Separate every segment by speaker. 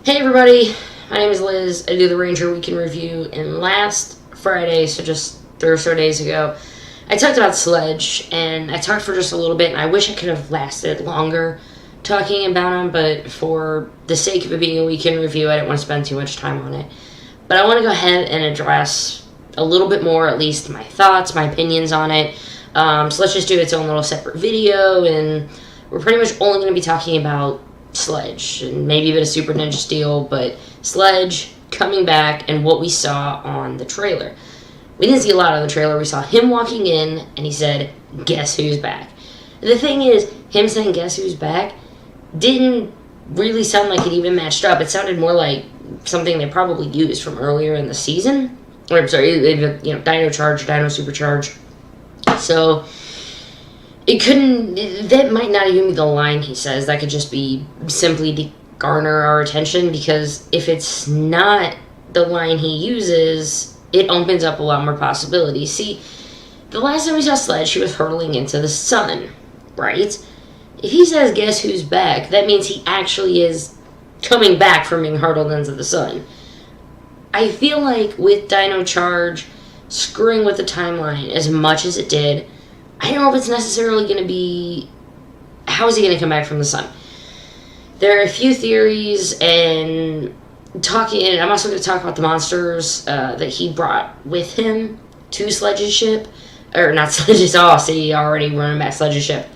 Speaker 1: Hey everybody, my name is Liz. I do the Ranger Weekend Review, and last Friday, so just 3 or so days ago, I talked about Sledge, and I talked for just a little bit, and I wish I could have lasted longer talking about him, but for the sake of it being a weekend review, I didn't want to spend too much time on it. But I want to go ahead and address a little bit more, at least my thoughts, my opinions on it. So let's just do its own little separate video, and we're pretty much only going to be talking about Sledge and maybe a bit of Super Ninja Steel, but Sledge coming back and what we saw on the trailer. We didn't see a lot of the trailer. We saw him walking in and he said, "Guess who's back?" The thing is, him saying "guess who's back" didn't really sound like it even matched up. It sounded more like something they probably used from earlier in the season. Or, I'm sorry, Dino Charge, Dino Supercharge. So it couldn't, that might not even be the line he says. That could just be simply to garner our attention, because if it's not the line he uses, it opens up a lot more possibilities. See, the last time we saw Sledge, he was hurtling into the sun, right? If he says, "Guess who's back," that means he actually is coming back from being hurtled into the sun. I feel like with Dino Charge screwing with the timeline as much as it did, I don't know if it's necessarily going to be, how is he going to come back from the sun? There are a few theories, and I'm also going to talk about the monsters that he brought with him to Sledge's ship. Or not Sledge's, see, already running back Sledge's ship.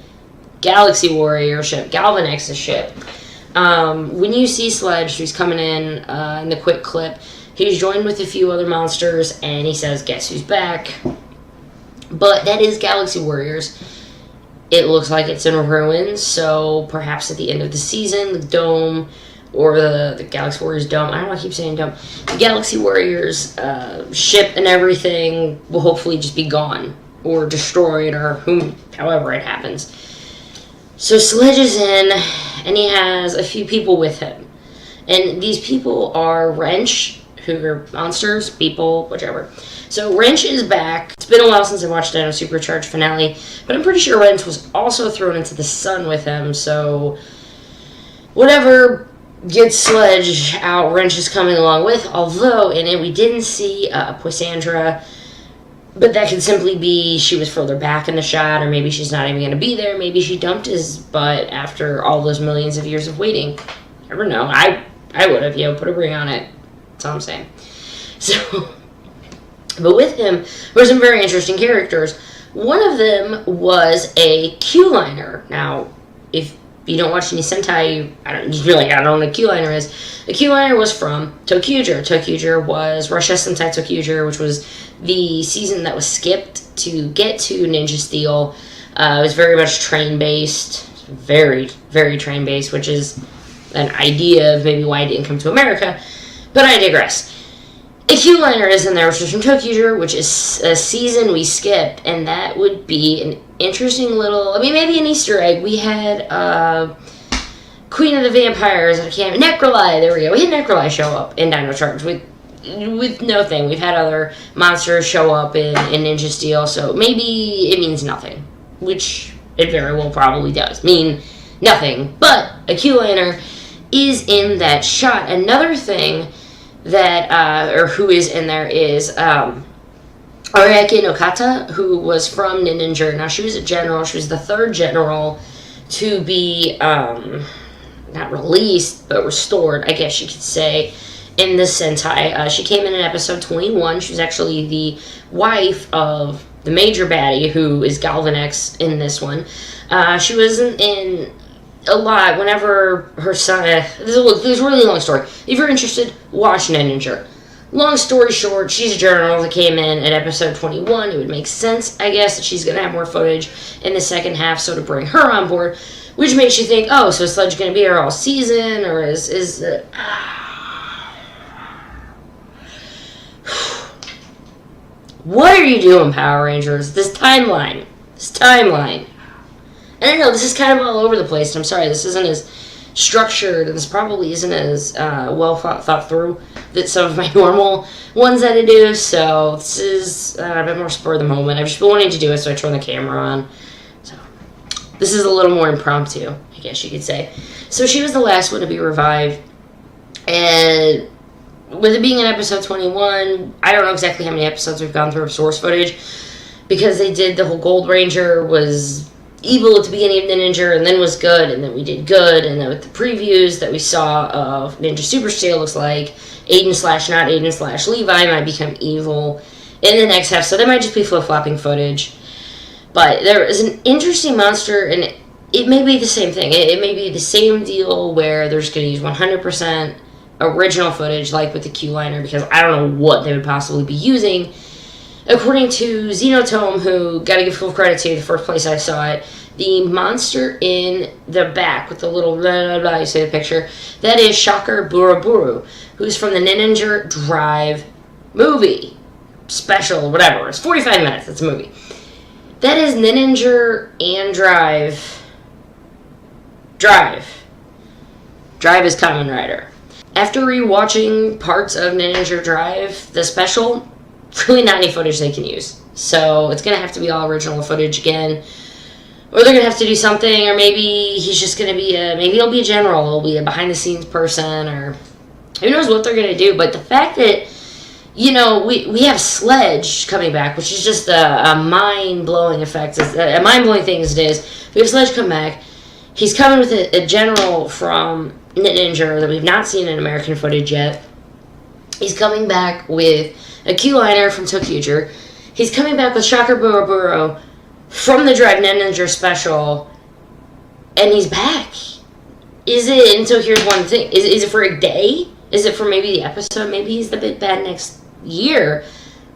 Speaker 1: Galaxy Warrior ship, Galvenex's ship. When you see Sledge, he's coming in the quick clip, he's joined with a few other monsters, and he says, "Guess who's back?" But that is Galaxy Warriors. It looks like it's in ruins, so perhaps at the end of the season, the dome, or the Galaxy Warriors dome, I don't know, I keep saying dome, the Galaxy Warriors ship and everything will hopefully just be gone, or destroyed, or however it happens. So Sledge is in, and he has a few people with him. And these people are Wrench, who are monsters, people, whichever. So Wrench is back. It's been a while since I watched Dino Supercharge finale, but I'm pretty sure Wrench was also thrown into the sun with him, so whatever gets Sledge out, Wrench is coming along with, although in it we didn't see Poisandra, but that could simply be she was further back in the shot, or maybe she's not even going to be there. Maybe she dumped his butt after all those millions of years of waiting. Never know. I would have, put a ring on it. That's all I'm saying. So, but with him, there were some very interesting characters. One of them was a Q-liner. Now, if you don't watch any Sentai, I don't know what a Q-liner is. The Q-liner was from ToQger. ToQger was Russia Sentai ToQger, which was the season that was skipped to get to Ninja Steel. It was very much train-based, very, very train-based, which is an idea of maybe why it didn't come to America. But I digress. A Q-liner is in there, which is from ToQger, which is a season we skipped, and that would be an interesting little, maybe an Easter egg. We had Queen of the Vampires, Necroli, there we go. We had Necroli show up in Dino Charge with no thing. We've had other monsters show up in Ninja Steel, so maybe it means nothing, which it very well probably does mean nothing. But a Q-liner is in that shot. Another thing that, or who is in there is Ariake no Kata, who was from Ninninger. Now, she was a general. She was the third general to be, not released, but restored, I guess you could say, in this Sentai. She came in episode 21. She was actually the wife of the major baddie, who is Galvenex in this one. She was in a lot whenever her son, there's a really long story. If you're interested, watch Ninninger. Long story short, she's a general that came in at episode 21. It would make sense, I guess, that she's going to have more footage in the second half, so to bring her on board, which makes you think, oh, so Sledge going to be here all season, or what are you doing, Power Rangers? This timeline. I don't know, this is kind of all over the place, and I'm sorry, this isn't as structured, and this probably isn't as well thought through that some of my normal ones that I do, so this is a bit more spur of the moment. I've just been wanting to do it, so I turned the camera on. So this is a little more impromptu, I guess you could say. So she was the last one to be revived. And with it being in episode 21, I don't know exactly how many episodes we've gone through of source footage, because they did the whole Gold Ranger was evil at the beginning of Ninninger and then was good, and then we did good, and then with the previews that we saw of Ninja Super Steel, looks like Aiden / not Aiden / Levi might become evil in the next half, so that might just be flip-flopping footage. But there is an interesting monster, and it may be the same thing. It may be the same deal where they're just going to use 100% original footage, like with the Q-liner, because I don't know what they would possibly be using. According to Xenotome, who, gotta give full credit to, the first place I saw it, the monster in the back with the little blah blah blah, you see the picture, that is Shocker Buruburu, who's from the Ninninger Drive movie. Special, whatever. It's 45 minutes, it's a movie. That is Ninninger and Drive. Drive is Kamen Rider. After rewatching parts of Ninninger Drive, the special, really not any footage they can use. So it's going to have to be all original footage again. Or they're going to have to do something, or maybe he's just going to be maybe he'll be a general, he'll be a behind-the-scenes person, or who knows what they're going to do. But the fact that, we have Sledge coming back, which is just a mind-blowing effect, a mind-blowing thing as it is. We have Sledge come back. He's coming with a general from Ninninger that we've not seen in American footage yet. He's coming back with a Q-liner from ToQger. He's coming back with Shocker Buruburu from the Drive Ninninger special, and he's back. Is it, and so here's one thing, is it for a day? Is it for maybe the episode? Maybe he's the big bad next year.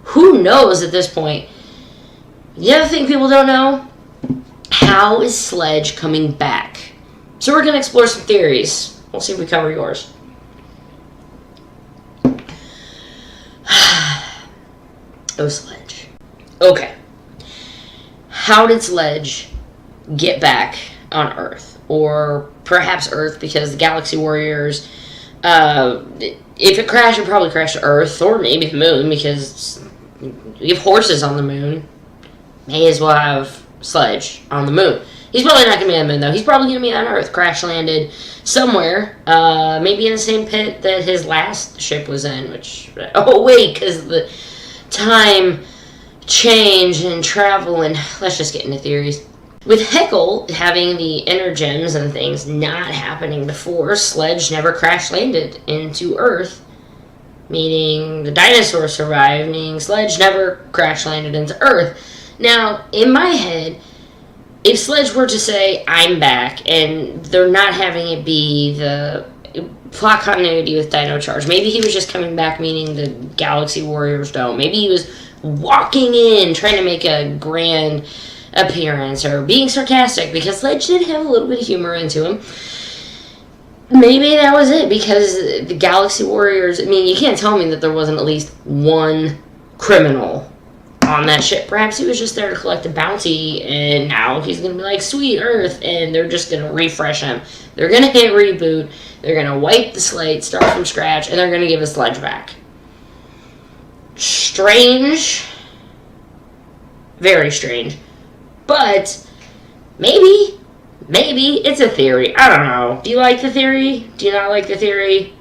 Speaker 1: Who knows at this point? The other thing people don't know, how is Sledge coming back? So we're going to explore some theories. We'll see if we cover yours. Oh, Sledge. Okay. How did Sledge get back on Earth? Or perhaps Earth, because the Galaxy Warriors, if it crashed, it probably crashed to Earth, or maybe the moon, because we have horses on the moon. May as well have Sledge on the moon. He's probably not going to be on the moon, though. He's probably going to be on Earth, crash-landed somewhere, maybe in the same pit that his last ship was in, which, oh, wait, because the time change and travel, and let's just get into theories. With Heckle having the Energems and things not happening before, Sledge never crash-landed into Earth, meaning the dinosaurs survived, meaning Sledge never crash-landed into Earth. Now, in my head, if Sledge were to say, I'm back, and they're not having it be the plot continuity with Dino Charge, maybe he was just coming back, meaning the Galaxy Warriors don't. Maybe he was walking in, trying to make a grand appearance, or being sarcastic, because Sledge did have a little bit of humor into him. Maybe that was it, because the Galaxy Warriors, I mean, you can't tell me that there wasn't at least one criminal on that ship. Perhaps he was just there to collect a bounty, and now he's going to be like, sweet Earth, and they're just going to refresh him. They're going to hit reboot, they're going to wipe the slate, start from scratch, and they're going to give us Sledge back. Strange. Very strange. But maybe it's a theory. I don't know. Do you like the theory? Do you not like the theory?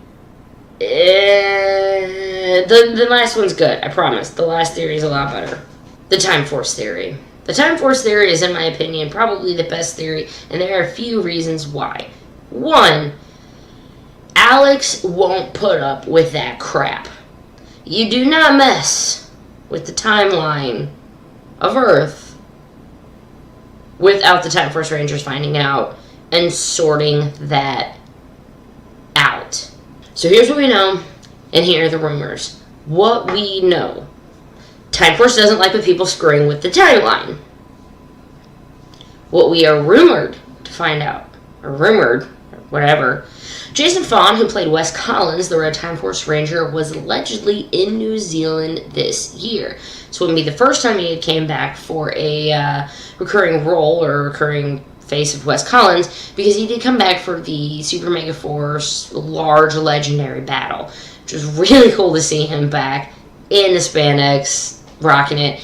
Speaker 1: The last one's good, I promise. The last theory is a lot better. The Time Force theory. The Time Force theory is, in my opinion, probably the best theory, and there are a few reasons why. One, Alex won't put up with that crap. You do not mess with the timeline of Earth without the Time Force Rangers finding out and sorting that out. So here's what we know, and here are the rumors. What we know. Time Force doesn't like with people screwing with the timeline. What we are rumored to find out, or rumored, or whatever, Jason Faunt, who played Wes Collins, the Red Time Force Ranger, was allegedly in New Zealand this year. So it would be the first time he came back for a recurring role or recurring face of Wes Collins, because he did come back for the Super Mega Force large legendary battle, which was really cool to see him back in the spandex, rocking it.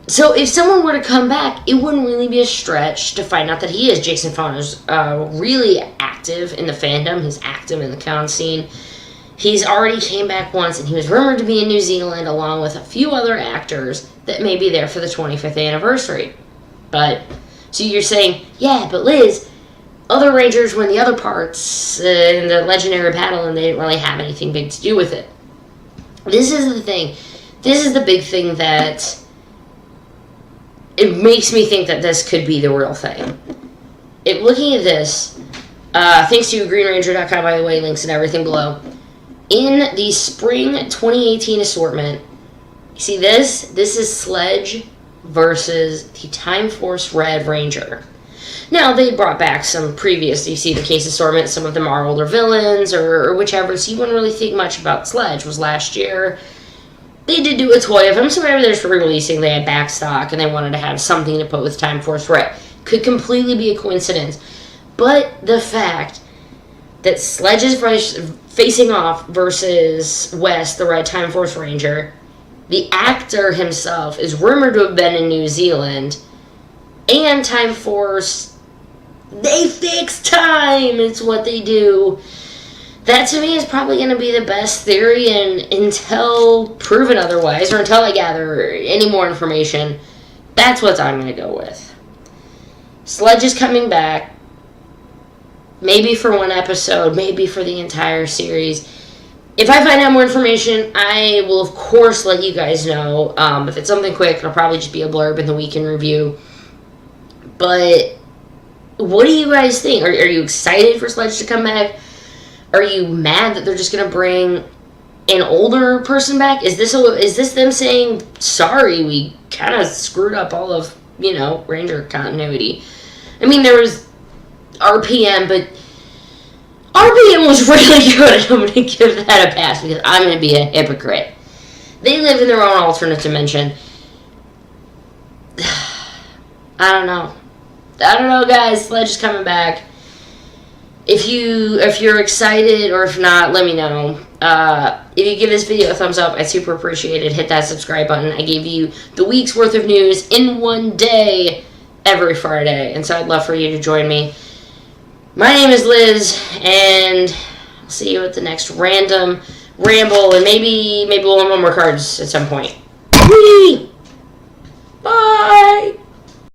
Speaker 1: So if someone were to come back, it wouldn't really be a stretch to find out that he is. Jason Faunt is really active in the fandom. He's active in the con scene. He's already came back once, and he was rumored to be in New Zealand along with a few other actors that may be there for the 25th anniversary. But, so you're saying, yeah, but Liz, other Rangers were in the other parts in the Legendary Battle, and they didn't really have anything big to do with it. This is the thing. This is the big thing that it makes me think that this could be the real thing. Looking at this, thanks to greenranger.com, by the way, links and everything below. In the spring 2018 assortment, you see this? This is Sledge versus the Time Force Red Ranger. Now, they brought back some previous, you see the case assortment, some of them are older villains or whichever, so you wouldn't really think much about Sledge. Was last year. They did do a toy of him, so maybe they're just re-releasing. They had back stock, and they wanted to have something to put with Time Force Red. Could completely be a coincidence. But the fact that Sledge is facing off versus West, the Red Time Force Ranger, the actor himself is rumored to have been in New Zealand, and Time Force, they fix time! It's what they do. That, to me, is probably going to be the best theory, and until proven otherwise, or until I gather any more information, that's what I'm going to go with. Sledge is coming back, maybe for one episode, maybe for the entire series. If I find out more information, I will, of course, let you guys know. If it's something quick, it'll probably just be a blurb in the weekend review. But what do you guys think? Are you excited for Sledge to come back? Are you mad that they're just going to bring an older person back? Is this them saying, sorry, we kind of screwed up all of, Ranger continuity? I mean, there was RPM, but RPM was really good. I'm going to give that a pass because I'm going to be a hypocrite. They live in their own alternate dimension. I don't know, guys. Sledge is coming back. If you're excited or if not, let me know. If you give this video a thumbs up, I'd super appreciate it. Hit that subscribe button. I gave you the week's worth of news in one day every Friday, and so I'd love for you to join me. My name is Liz, and I'll see you at the next random ramble, and maybe we'll have one more cards at some point. Whee! Bye!